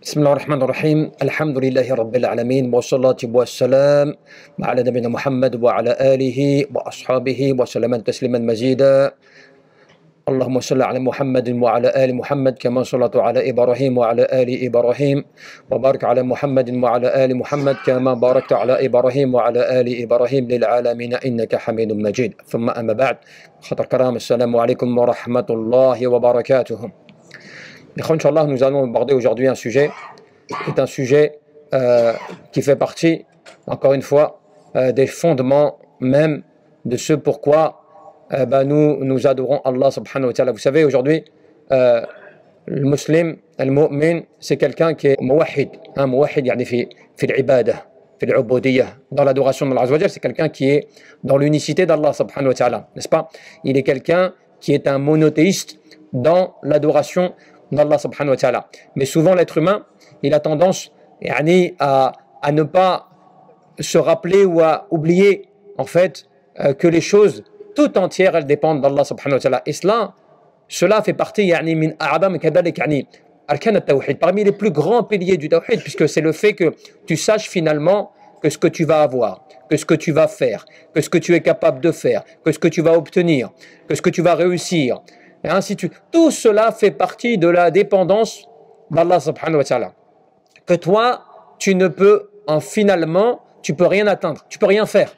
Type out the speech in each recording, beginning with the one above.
بسم الله الرحمن الرحيم. الحمد لله رب العالمين والصلاة والسلام على نبينا محمد وعلى آله وأصحابه وسلم تسليما مزيدا. اللهم صل على محمد وعلى آل محمد كما صليت على إبراهيم وعلى آل إبراهيم، وبارك على محمد وعلى آل محمد كما باركت على إبراهيم وعلى آل إبراهيم للعالمين إنك حميد مجيد. ثم أما بعد، خطر كرام، السلام عليكم ورحمة الله وبركاته. Inch'Allah, nous allons aborder aujourd'hui un sujet qui est un sujet qui fait partie, encore une fois, des fondements même de ce pourquoi nous adorons Allah subhanahu wa ta'ala. Vous savez, aujourd'hui, le musulman, le mu'min, c'est quelqu'un qui est muwahhid. Muwahhid, yani fi l'ibadah, fi l'ubudiyya. Dans l'adoration d'Allah Azza wa Jal, c'est quelqu'un qui est dans l'unicité d'Allah subhanahu wa ta'ala, n'est-ce pas? Il est quelqu'un qui est un monothéiste dans l'adoration d'Allah subhanahu wa ta'ala. Mais souvent l'être humain, il a tendance à ne pas se rappeler ou à oublier en fait que les choses tout entières elles dépendent d'Allah subhanahu wa ta'ala. Et cela fait partie parmi les plus grands piliers du tawhid, puisque c'est le fait que tu saches finalement que ce que tu vas avoir, que ce que tu vas faire, que ce que tu es capable de faire, que ce que tu vas obtenir, que ce que tu vas réussir, et ainsi de suite. Tout cela fait partie de la dépendance d'Allah subhanahu wa ta'ala. Que toi, tu ne peux, finalement, tu peux rien atteindre, tu peux rien faire,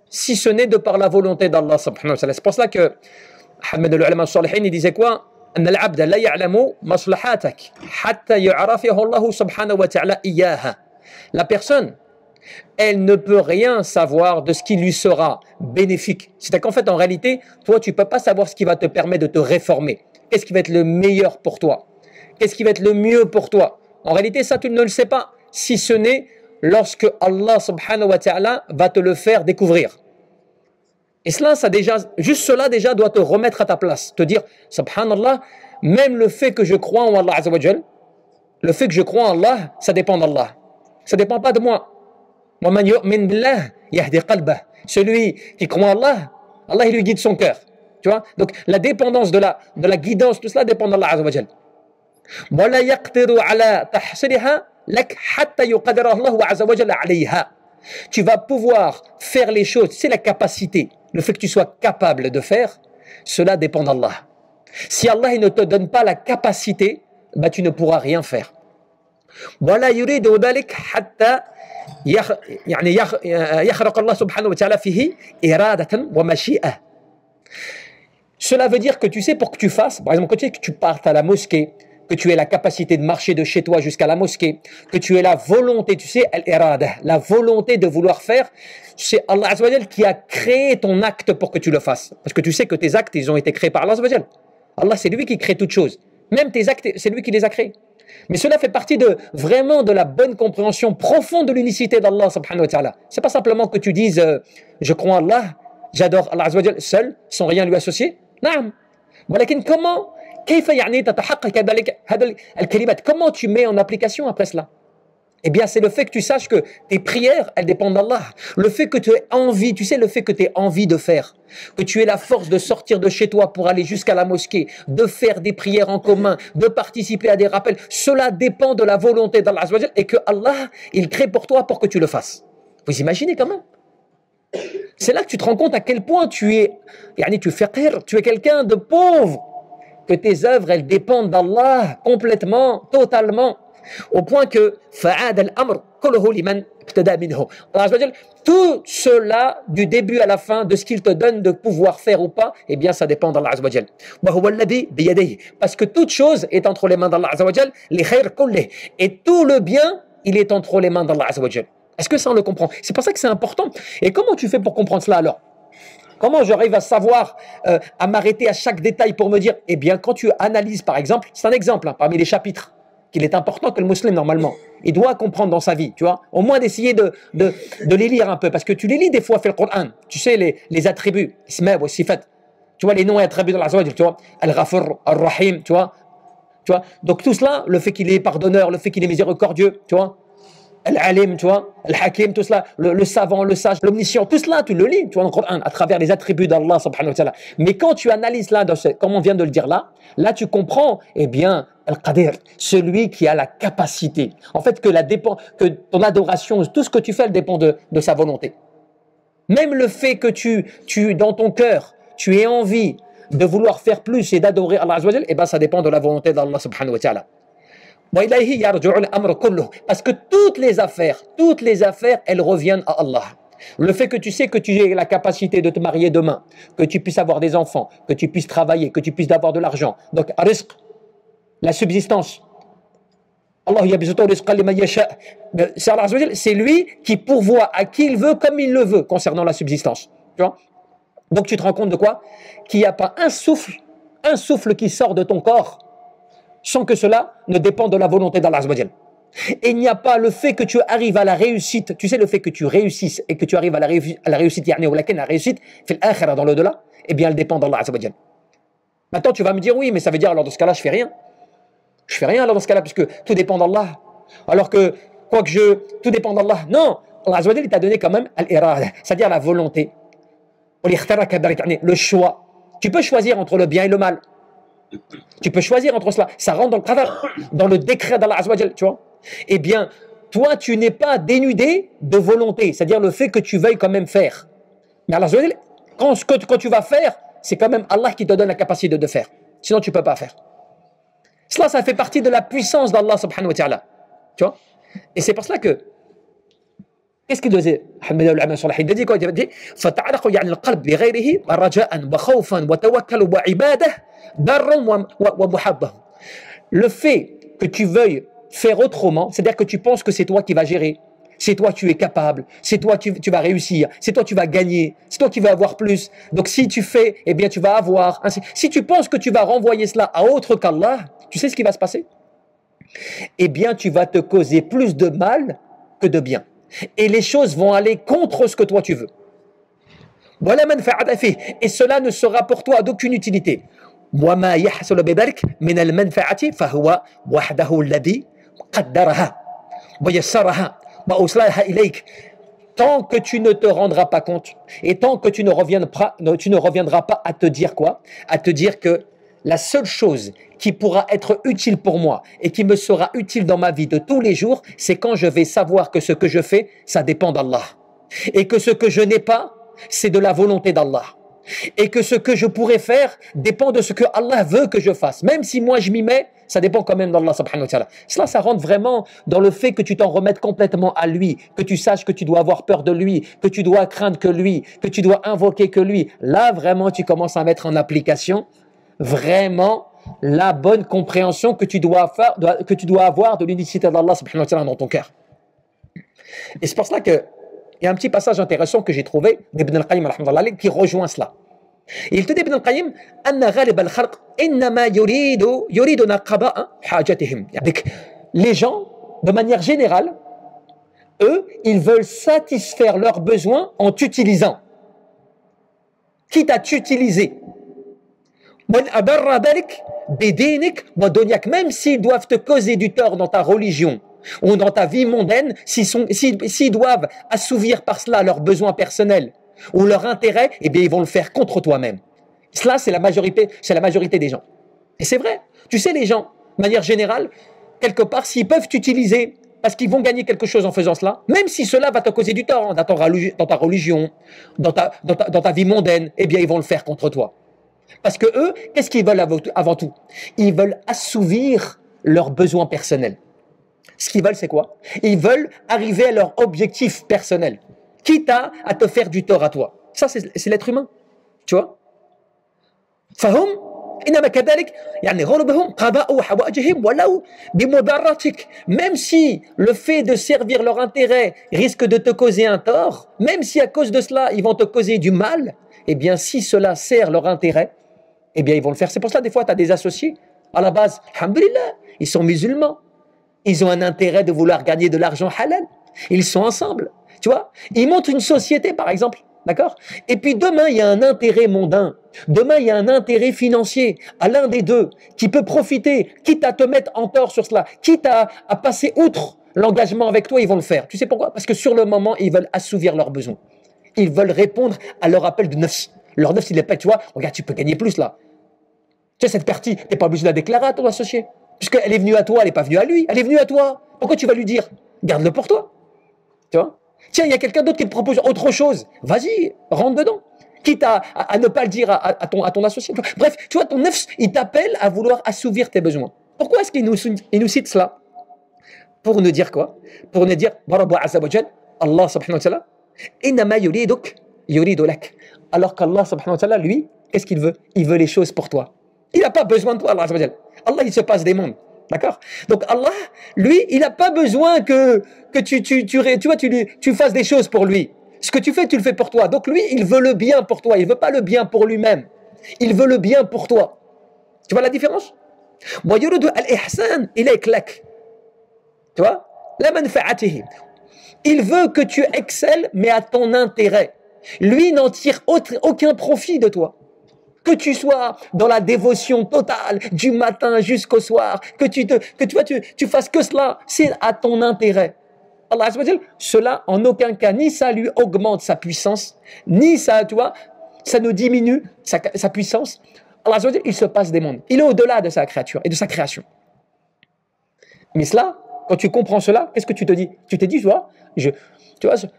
si ce n'est de par la volonté d'Allah subhanahu wa ta'ala. C'est pour cela que Ahmed al-Ulama al-Salihin, il disait quoi? أن العبد لا يعلم مصلحاتك حتى يعرفه الله سبحانه وتعالى إياها. La personne, elle ne peut rien savoir de ce qui lui sera bénéfique. C'est-à-dire qu'en fait, en réalité, toi, tu ne peux pas savoir ce qui va te permettre de te réformer. Qu'est-ce qui va être le meilleur pour toi? Qu'est-ce qui va être le mieux pour toi? En réalité, ça, tu ne le sais pas, si ce n'est lorsque Allah subhanahu wa ta'ala va te le faire découvrir. Et cela, juste cela déjà doit te remettre à ta place. Te dire, subhanallah, même le fait que je crois en Allah Azza wa Jal, le fait que je crois en Allah, ça dépend d'Allah. Ça ne dépend pas de moi. Celui qui croit en Allah, Allah il lui guide son cœur. Tu vois? Donc la dépendance de la guidance, tout cela dépend d'Allah Azza wa Jal. Tu vas pouvoir faire les choses, c'est la capacité, le fait que tu sois capable de faire, cela dépend d'Allah. Si Allah il ne te donne pas la capacité, tu ne pourras rien faire. Cela veut dire que tu sais, pour que tu fasses, par exemple, que tu partes à la mosquée, que tu aies la capacité de marcher de chez toi jusqu'à la mosquée, que tu aies la volonté, tu sais, la volonté de vouloir faire, c'est Allah Azza wa Jal qui a créé ton acte pour que tu le fasses. Parce que tu sais que tes actes, ils ont été créés par Allah Azza wa Jal. Allah, c'est lui qui crée toutes choses. Même tes actes, c'est lui qui les a créés. Mais cela fait partie vraiment de la bonne compréhension profonde de l'unicité d'Allah subhanahu wa ta'ala. C'est pas simplement que tu dises je crois en Allah, j'adore Allah Azza wa Jal seul, sans rien lui associer. Naam. ولكن comment comment tu mets en application après cela? Eh bien, c'est le fait que tu saches que tes prières, elles dépendent d'Allah. Le fait que tu aies envie, tu sais, le fait que tu aies envie de faire, que tu aies la force de sortir de chez toi pour aller jusqu'à la mosquée, de faire des prières en commun, de participer à des rappels, cela dépend de la volonté d'Allah Azza wa Jal et que Allah, il crée pour toi pour que tu le fasses. Vous imaginez quand même? C'est là que tu te rends compte à quel point tu es quelqu'un de pauvre, que tes œuvres, elles dépendent d'Allah complètement, totalement, au point que tout cela, du début à la fin, de ce qu'il te donne de pouvoir faire ou pas, eh bien ça dépend d'Allah Azza wa Jal. Parce que toute chose est entre les mains d'Allah Azza wa Jal, et tout le bien, il est entre les mains d'Allah Azza wa Jal. Est-ce que ça on le comprend? C'est pour ça que c'est important. Et comment tu fais pour comprendre cela alors? Comment j'arrive à savoir, à m'arrêter à chaque détail pour me dire, eh bien, quand tu analyses, par exemple, c'est un exemple parmi les chapitres, qu'il est important que le musulman, normalement, il doit comprendre dans sa vie, tu vois, au moins d'essayer de les lire un peu, parce que tu les lis des fois, fait le Coran, tu sais, les attributs, isma wa sifat, tu vois, les noms et attributs de Allah, tu vois, Al-Ghafur, Al-Rahim, tu vois, donc tout cela, le fait qu'il est pardonneur, le fait qu'il est miséricordieux, tu vois, Al-Alim, tu vois, Al-Hakim, tout cela, le savant, le sage, l'omniscient, tout cela, tu le lis, tu vois, dans le Coran, à travers les attributs d'Allah, subhanahu wa ta'ala. Mais quand tu analyses là, comme on vient de le dire là, tu comprends, eh bien, Al-Qadir, celui qui a la capacité. En fait, que ton adoration, tout ce que tu fais, elle dépend de sa volonté. Même le fait que dans ton cœur, tu aies envie de vouloir faire plus et d'adorer Allah Azza wa Jal, eh ben, ça dépend de la volonté d'Allah subhanahu wa ta'ala. Parce que toutes les affaires, elles reviennent à Allah. Le fait que tu sais que tu aies la capacité de te marier demain, que tu puisses avoir des enfants, que tu puisses travailler, que tu puisses avoir de l'argent. Donc, rizq, la subsistance. C'est lui qui pourvoit à qui il veut comme il le veut concernant la subsistance. Tu vois? Donc tu te rends compte de quoi? Qu'il n'y a pas un souffle qui sort de ton corps sans que cela ne dépende de la volonté d'Allah Azza wa Jal. Et il n'y a pas le fait que tu arrives à la réussite, tu sais, le fait que tu réussisses et que tu arrives à la réussite, la réussite, fait l'akhira dans l'au-delà, eh bien elle dépend d'Allah Azza wa Jal. Maintenant tu vas me dire oui, mais ça veut dire alors dans ce cas-là je fais rien. Je fais rien alors dans ce cas-là puisque tout dépend d'Allah. Alors que tout dépend d'Allah. Non, Allah Azza wa Jal il t'a donné quand même al-irada, c'est-à-dire la volonté. Le choix. Tu peux choisir entre le bien et le mal. Tu peux choisir entre cela. Ça rentre dans le qadar, dans le décret d'Allah Azza wa Jal, tu vois. Eh bien, toi, tu n'es pas dénudé de volonté, c'est-à-dire le fait que tu veuilles quand même faire. Mais Allah Azza wa Jal, quand tu vas faire, c'est quand même Allah qui te donne la capacité de faire. Sinon, tu ne peux pas faire. Cela, ça fait partie de la puissance d'Allah subhanahu wa ta'ala. Tu vois. Et c'est pour cela que qu'est-ce qu'il disait il dit quoi? Il dit فتعلق يعني القلب بغيره رجاء وخوفا وتوكل وعباده ضر ومحبه. Le fait que tu veuilles faire autrement, c'est-à-dire que tu penses que c'est toi qui vas gérer, c'est toi tu es capable, c'est toi tu vas réussir, c'est toi tu vas gagner, c'est toi qui vas avoir plus. Donc si tu fais, eh bien tu vas avoir. Si tu penses que tu vas renvoyer cela à autre qu'Allah, tu sais ce qui va se passer? Eh bien tu vas te causer plus de mal que de bien. Et les choses vont aller contre ce que toi tu veux. Et cela ne sera pour toi d'aucune utilité. Tant que tu ne te rendras pas compte et tant que tu ne reviendras pas à te dire quoi? À te dire que la seule chose qui pourra être utile pour moi et qui me sera utile dans ma vie de tous les jours, c'est quand je vais savoir que ce que je fais, ça dépend d'Allah. Et que ce que je n'ai pas, c'est de la volonté d'Allah. Et que ce que je pourrais faire dépend de ce que Allah veut que je fasse. Même si moi je m'y mets, ça dépend quand même d'Allah subhanahu wa ta'ala. Cela, ça rentre vraiment dans le fait que tu t'en remettes complètement à lui, que tu saches que tu dois avoir peur de lui, que tu dois craindre que lui, que tu dois invoquer que lui. Là, vraiment, tu commences à mettre en application vraiment la bonne compréhension que tu dois avoir de l'unicité d'Allah subhanahu wa ta'ala dans ton cœur. Et c'est pour cela que il y a un petit passage intéressant que j'ai trouvé d'Ibn al-Qayyim qui rejoint cela. Il te dit Ibn al-Qayyim anna ghalib al-khalq innama yuriduna qada'a hajatihim. Les gens, de manière générale, eux, ils veulent satisfaire leurs besoins en t'utilisant. Quitte à t'utiliser. Même s'ils doivent te causer du tort dans ta religion ou dans ta vie mondaine, s'ils doivent assouvir par cela leurs besoins personnels ou leur intérêt, eh bien ils vont le faire contre toi-même. Cela, c'est la majorité des gens. Et c'est vrai. Tu sais, les gens, de manière générale, quelque part, s'ils peuvent t'utiliser parce qu'ils vont gagner quelque chose en faisant cela, même si cela va te causer du tort dans ta religion, dans ta vie mondaine, eh bien ils vont le faire contre toi. Parce que eux, qu'est-ce qu'ils veulent avant tout? Ils veulent assouvir leurs besoins personnels. Ce qu'ils veulent, c'est quoi? Ils veulent arriver à leur objectif personnel, quitte à te faire du tort à toi. Ça, c'est l'être humain. Tu vois? Même si le fait de servir leur intérêt risque de te causer un tort, même si à cause de cela, ils vont te causer du mal, eh bien, si cela sert leur intérêt, eh bien, ils vont le faire. C'est pour ça, des fois, tu as des associés, à la base, alhamdoulilah, ils sont musulmans. Ils ont un intérêt de vouloir gagner de l'argent halal. Ils sont ensemble, tu vois. Ils montent une société, par exemple, d'accord? Et puis demain, il y a un intérêt mondain. Demain, il y a un intérêt financier à l'un des deux qui peut profiter, quitte à te mettre en tort sur cela, quitte à passer outre l'engagement avec toi, ils vont le faire. Tu sais pourquoi? Parce que sur le moment, ils veulent assouvir leurs besoins. Ils veulent répondre à leur appel de nafs. Leur nafs, il est pas, tu vois, regarde, tu peux gagner plus là. Tu sais, cette partie, tu n'es pas obligé de la déclarer à ton associé. Puisqu'elle est venue à toi, elle n'est pas venue à lui. Elle est venue à toi. Pourquoi tu vas lui dire? Garde-le pour toi. Tu vois? Tiens, il y a quelqu'un d'autre qui te propose autre chose. Vas-y, rentre dedans. Quitte à ne pas le dire à ton associé. Bref, tu vois, ton nefs, il t'appelle à vouloir assouvir tes besoins. Pourquoi est-ce qu'il nous cite cela? Pour nous dire quoi? Pour nous dire, Allah subhanahu wa ta'ala, innama yuriduk yuridu lak. Alors qu'Allah subhanahu wa ta'ala, lui, qu'est-ce qu'il veut? Il veut les choses pour toi. Il n'a pas besoin de toi, Allah subhanahu wa ta'ala. Allah, il se passe des mondes. D'accord? Donc Allah, lui, il n'a pas besoin que tu fasses des choses pour lui. Ce que tu fais, tu le fais pour toi. Donc lui, il veut le bien pour toi. Il ne veut pas le bien pour lui-même. Il veut le bien pour toi. Tu vois la différence? Tu vois? Il veut que tu excelles, mais à ton intérêt. Lui n'en tire aucun profit de toi. Que tu sois dans la dévotion totale du matin jusqu'au soir, que tu fasses que cela, c'est à ton intérêt. Allah Azza wa Jal, cela en aucun cas, ni ça lui augmente sa puissance, ni ça, tu vois, ça ne diminue sa puissance. Allah Azza wa Jal, il se passe des mondes. Il est au-delà de sa créature et de sa création. Mais cela, quand tu comprends cela, qu'est-ce que tu te dis? Tu te dis, tu vois,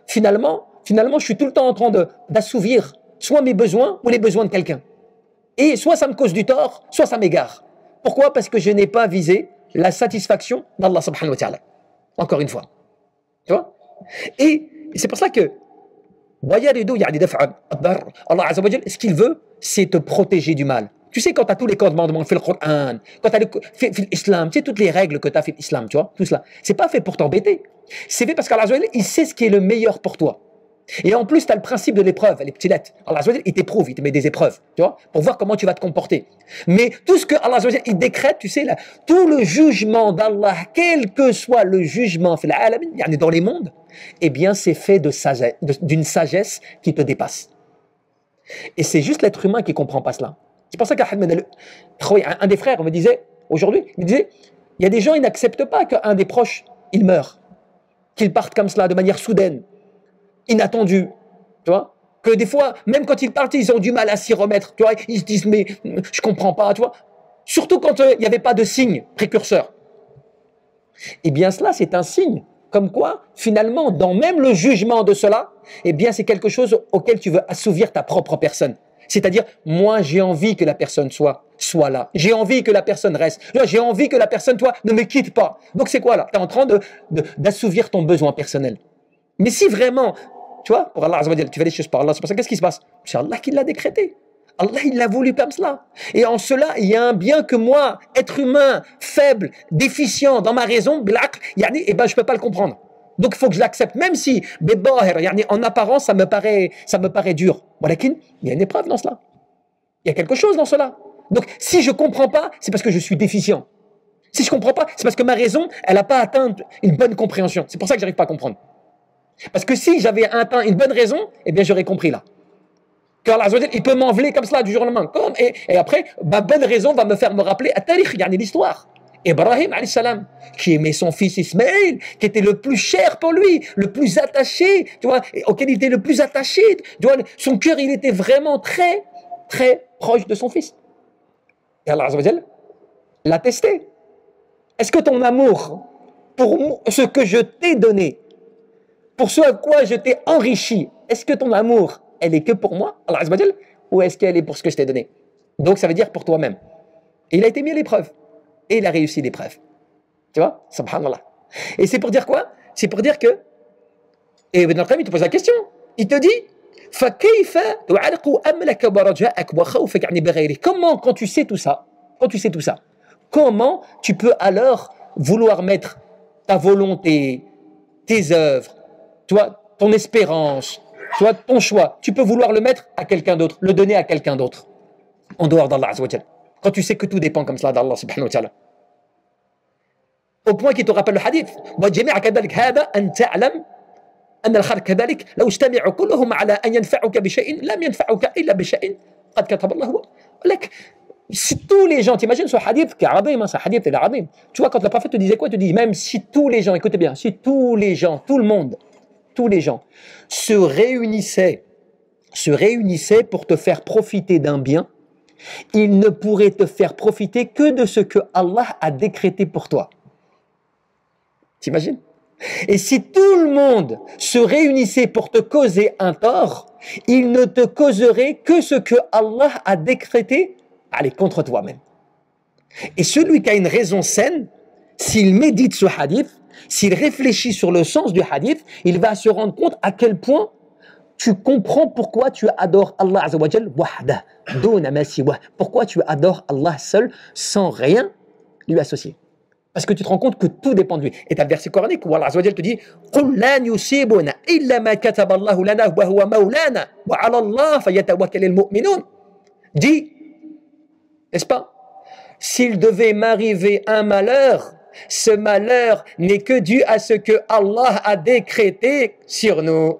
finalement, je suis tout le temps en train d'assouvir soit mes besoins ou les besoins de quelqu'un. Et soit ça me cause du tort, soit ça m'égare. Pourquoi? Parce que je n'ai pas visé la satisfaction d'Allah subhanahu wa ta'ala. Encore une fois. Tu vois? Et c'est pour ça que Allah Azza wa Jal, ce qu'il veut, c'est te protéger du mal. Tu sais, quand tu as tous les commandements, fait le Coran, quand tu as l'islam, tu sais, toutes les règles que tu as fait l'islam, tu vois, tout cela, c'est pas fait pour t'embêter. C'est fait parce qu'Allah Azza wa Jal, il sait ce qui est le meilleur pour toi. Et en plus, tu as le principe de l'épreuve, les petites lettres. Allah Azza wa Jal, il t'éprouve, il te met des épreuves, tu vois, pour voir comment tu vas te comporter. Mais tout ce que Allah Azza wa Jal, il décrète, tu sais, là, tout le jugement d'Allah, quel que soit le jugement dans les mondes, eh bien, c'est fait d'une sagesse qui te dépasse. Et c'est juste l'être humain qui ne comprend pas cela. C'est pour ça qu'un des frères me disait, aujourd'hui, il y a des gens, ils n'acceptent pas qu'un des proches, il meure, qu'il parte comme cela, de manière soudaine, inattendue, tu vois, que des fois, même quand ils partent, ils ont du mal à s'y remettre, tu vois, ils se disent, mais je comprends pas, tu vois, surtout quand il n'y avait pas de signe précurseur. Eh bien, cela, c'est un signe, comme quoi, finalement, dans même le jugement de cela, eh bien, c'est quelque chose auquel tu veux assouvir ta propre personne. C'est-à-dire, moi, j'ai envie que la personne soit là. J'ai envie que la personne reste. J'ai envie que la personne, toi, ne me quitte pas. Donc, c'est quoi là? Tu es en train d'assouvir ton besoin personnel. Mais si vraiment, tu vois, pour Allah, tu fais les choses par Allah, c'est pour ça, qu'est-ce qui se passe? C'est Allah qui l'a décrété. Allah, il l'a voulu comme cela. Et en cela, il y a un bien que moi, être humain, faible, déficient dans ma raison, eh ben, je ne peux pas le comprendre. Donc, il faut que je l'accepte, même si, en apparence, ça me paraît dur. Il y a une épreuve dans cela. Il y a quelque chose dans cela. Donc, si je ne comprends pas, c'est parce que je suis déficient. Si je ne comprends pas, c'est parce que ma raison, elle n'a pas atteint une bonne compréhension. C'est pour ça que je n'arrive pas à comprendre. Parce que si j'avais atteint une bonne raison, eh bien, j'aurais compris là. Car Allah, il peut m'enlever comme cela du jour au lendemain. Et après, ma bonne raison va me faire me rappeler à Tariq, l'histoire. Ibrahim, qui aimait son fils Ismaël, qui était le plus cher pour lui, le plus attaché, tu vois, auquel il était le plus attaché. Tu vois, son cœur, il était vraiment très, très proche de son fils. Et Allah l'a testé. Est-ce que ton amour pour ce que je t'ai donné, pour ce à quoi je t'ai enrichi, est-ce que ton amour, elle est que pour moi, Allah Azza wa Jal, ou est-ce qu'elle est pour ce que je t'ai donné? Donc ça veut dire pour toi-même. Et il a été mis à l'épreuve. Et il a réussi l'épreuve. Tu vois? Subhanallah. Et c'est pour dire quoi? C'est pour dire que, et Ibn al-Qayyim, il te pose la question. Il te dit, comment, quand tu sais tout ça, comment tu peux alors vouloir mettre ta volonté, tes œuvres, toi, ton espérance, toi, ton choix, tu peux vouloir le mettre à quelqu'un d'autre, le donner à quelqu'un d'autre, en dehors d'Allah Azza wa Jal. Quand tu sais que tout dépend comme cela d'Allah subhanahu wa ta'ala. Au point qu'il te rappelle le hadith. وَجَمِعَ كَذَلِكَ هَذَا أَنْ تَعْلَمْ أَنَّ الْخَلْقَ كَذَلِكَ لَوْ اجْتَمِعُوا كُلُّهُمْ عَلَى أَنْ يَنْفَعُوكَ بِشَيْءٍ لَمْ يَنْفَعُوكَ إِلَّا بِشَيْءٍ قَدْ كَتَبَ اللَّهُ لَكَ. Si tous les gens, t'imagines ce hadith qui est azim, ce hadith est azim. Tu vois, quand le prophète te disait quoi? Il te dit, même si tous les gens, écoutez bien, si tous les gens, tout le monde, tous les gens se réunissaient pour te faire profiter d'un bien, il ne pourrait te faire profiter que de ce que Allah a décrété pour toi. T'imagines? Et si tout le monde se réunissait pour te causer un tort, il ne te causerait que ce que Allah a décrété, allez, contre toi-même. Et celui qui a une raison saine, s'il médite ce hadith, s'il réfléchit sur le sens du hadith, il va se rendre compte à quel point tu comprends pourquoi tu adores Allah Azza wa Jal wahdah, duna ma siwah. Pourquoi tu adores Allah seul, sans rien lui associer. Parce que tu te rends compte que tout dépend de lui. Et tu as le verset coranique où Allah Azza wa Jal te dit قُلْ لَنْ يُصِيبُنَا إِلَّا مَا كَتَبَ اللَّهُ لَنَا وَهُوَ مَوْلَانَا وَعَلَى اللَّهِ فَيَتَوَكَّلِ الْمُؤْمِنُونَ. Dis, n'est-ce pas, s'il devait m'arriver un malheur, ce malheur n'est que dû à ce que Allah a décrété sur nous.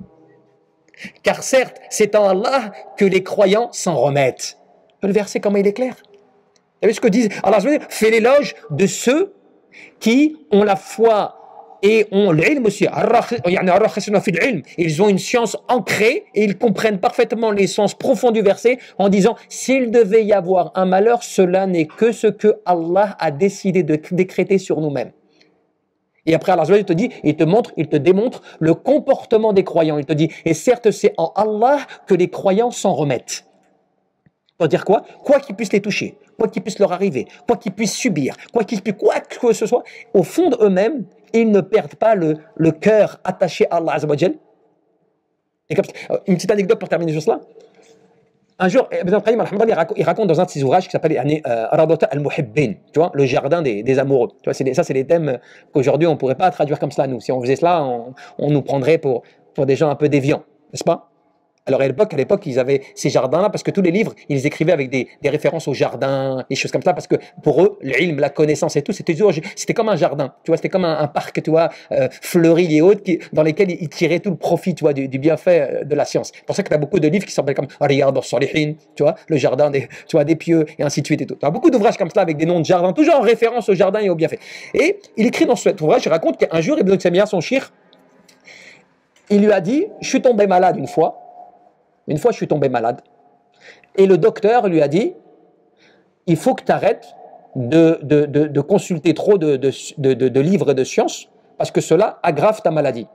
Car certes, c'est en Allah que les croyants s'en remettent. Le verset, comment il est clair? Vous savez ce que disent Allah? Fais l'éloge de ceux qui ont la foi et ont l'ilm aussi. Ils ont une science ancrée et ils comprennent parfaitement les sens profonds du verset en disant s'il devait y avoir un malheur, cela n'est que ce que Allah a décidé de décréter sur nous-mêmes. Et après Allah te dit, il te démontre le comportement des croyants. Il te dit, et certes c'est en Allah que les croyants s'en remettent. Pour dire quoi? Quoi qu'ils puissent les toucher, quoi qu'ils puissent leur arriver, quoi qu'ils puissent subir, quoi que ce soit, au fond d'eux-mêmes, ils ne perdent pas le cœur attaché à Allah Azza wa Jal. Et comme, une petite anecdote pour terminer sur cela. Un jour, Ibn al-Qayyim il raconte dans un de ses ouvrages qui s'appelle Radata al-Muhibbin, tu vois, le jardin des amoureux. Tu vois, ça, c'est des thèmes qu'aujourd'hui, on ne pourrait pas traduire comme cela, nous. Si on faisait cela, on nous prendrait pour des gens un peu déviants, n'est-ce pas? Alors à l'époque, ils avaient ces jardins-là, parce que tous les livres, ils les écrivaient avec des références aux jardins, des choses comme ça, parce que pour eux, l'ilm, la connaissance et tout, c'était comme un jardin, tu vois, c'était comme un parc, tu vois, fleuri et autres, dans lesquels ils tiraient tout le profit, tu vois, du bienfait de la science. C'est pour ça que tu as beaucoup de livres qui s'appellent comme Riyad as-Salihin, tu vois, le jardin des pieux, et ainsi de suite et tout. Tu as beaucoup d'ouvrages comme ça avec des noms de jardins, toujours en référence au jardin et au bienfait. Et il écrit dans cet ouvrage, il raconte qu'un jour, Ibn Taymiyyah, son cheikh, il lui a dit, je suis tombé malade une fois, je suis tombé malade. Et le docteur lui a dit, il faut que tu arrêtes de consulter trop de livres de sciences, parce que cela aggrave ta maladie.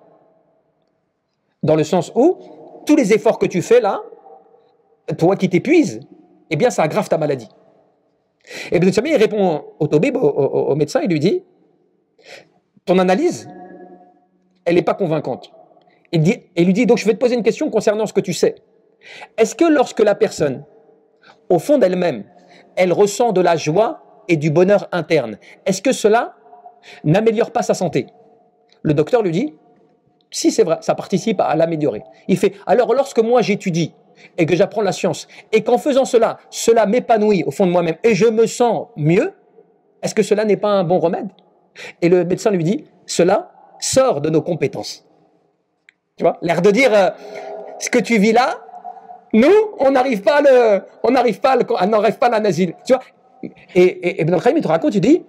Dans le sens où, tous les efforts que tu fais là, toi qui t'épuises, eh bien ça aggrave ta maladie. Et Ibn Taymiyyah, il répond au tabib, au médecin, il lui dit, ton analyse, elle n'est pas convaincante. Il lui dit, donc je vais te poser une question concernant ce que tu sais. Est-ce que lorsque la personne, au fond d'elle-même, elle ressent de la joie et du bonheur interne, est-ce que cela n'améliore pas sa santé? Le docteur lui dit, si c'est vrai, ça participe à l'améliorer. Il fait, alors lorsque moi j'étudie et que j'apprends la science, et qu'en faisant cela m'épanouit au fond de moi-même et je me sens mieux, est-ce que cela n'est pas un bon remède? Et le médecin lui dit, cela sort de nos compétences. Tu vois, l'air de dire, ce que tu vis là, nous, on n'arrive pas à l'asile. Tu vois, et Ibn al-Qayyim te raconte, il dit,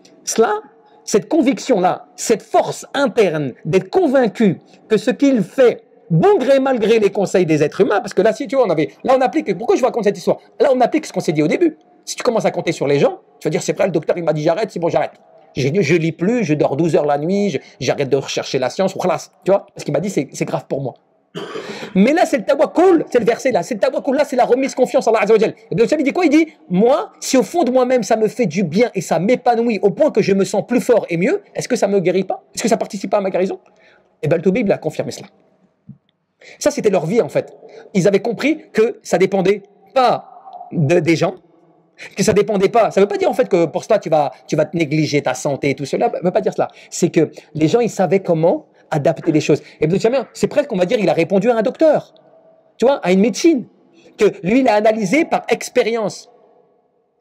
cette conviction-là, cette force interne d'être convaincu que ce qu'il fait, bon gré mal gré les conseils des êtres humains, parce que là, si tu vois, on applique, pourquoi je vous raconte cette histoire? Là, on applique ce qu'on s'est dit au début. Si tu commences à compter sur les gens, tu vas dire, c'est vrai, le docteur, il m'a dit j'arrête, c'est bon, j'arrête. Je lis plus, je dors 12 heures la nuit, j'arrête de rechercher la science, voilà, tu vois, parce qu'il m'a dit, c'est grave pour moi. Mais là, c'est le tawakkul, c'est le verset là, c'est le tawakkul là, c'est la remise confiance en Allah Azza wa Jal. Et donc, ça, il dit quoi? Il dit, moi, si au fond de moi-même, ça me fait du bien et ça m'épanouit au point que je me sens plus fort et mieux, est-ce que ça me guérit pas? Est-ce que ça participe pas à ma guérison? Et bien, le Toubib a confirmé cela. Ça, c'était leur vie, en fait. Ils avaient compris que ça dépendait pas des gens, que ça dépendait pas. Ça veut pas dire, en fait, que pour cela, tu vas te négliger ta santé et tout cela. Ça veut pas dire cela. C'est que les gens, ils savaient comment adapter les choses. Et Ibn Taymiyyah, c'est presque, on va dire, il a répondu à un docteur, tu vois, à une médecine, que lui, il a analysé par expérience.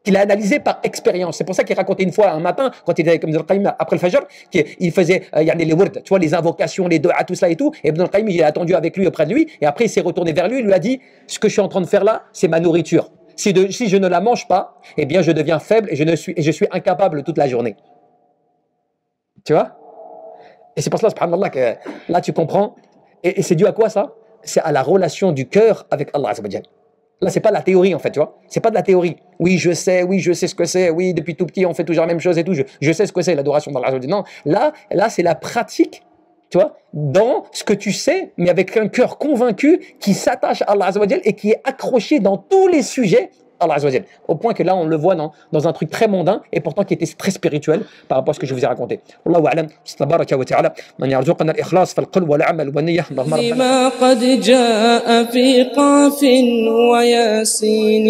C'est pour ça qu'il racontait une fois, un matin, quand il était avec Ibn al-Qayyim après le Fajr, qu'il faisait les wurd, tu vois, les invocations, les doigts, tout cela et tout. Et Ibn al-Qayyim, il a attendu avec lui auprès de lui, et après, il s'est retourné vers lui, il lui a dit, ce que je suis en train de faire là, c'est ma nourriture. Si je ne la mange pas, eh bien, je deviens faible et je suis incapable toute la journée. Tu vois? Et c'est pour cela, subhanallah, que là tu comprends. Et c'est dû à quoi ça? C'est à la relation du cœur avec Allah Azza wa Jal. Là, c'est pas de la théorie, en fait, tu vois. C'est pas de la théorie. Oui, je sais ce que c'est. Oui, depuis tout petit, on fait toujours la même chose et tout. Je sais ce que c'est, l'adoration d'Allah. Non, là c'est la pratique, tu vois, dans ce que tu sais, mais avec un cœur convaincu qui s'attache à Allah Azza wa Jal et qui est accroché dans tous les sujets à Allah Azza wa Jal. Au point que là, on le voit dans un truc très mondain et pourtant qui était très spirituel par rapport à ce que je vous ai raconté. Wallahu a'lam. Tabaraka wa ta'ala. Man yarzuqna al-ikhlas fal-qalb wal-amal wan-niyyah. لما قد جاء في قاف وياسين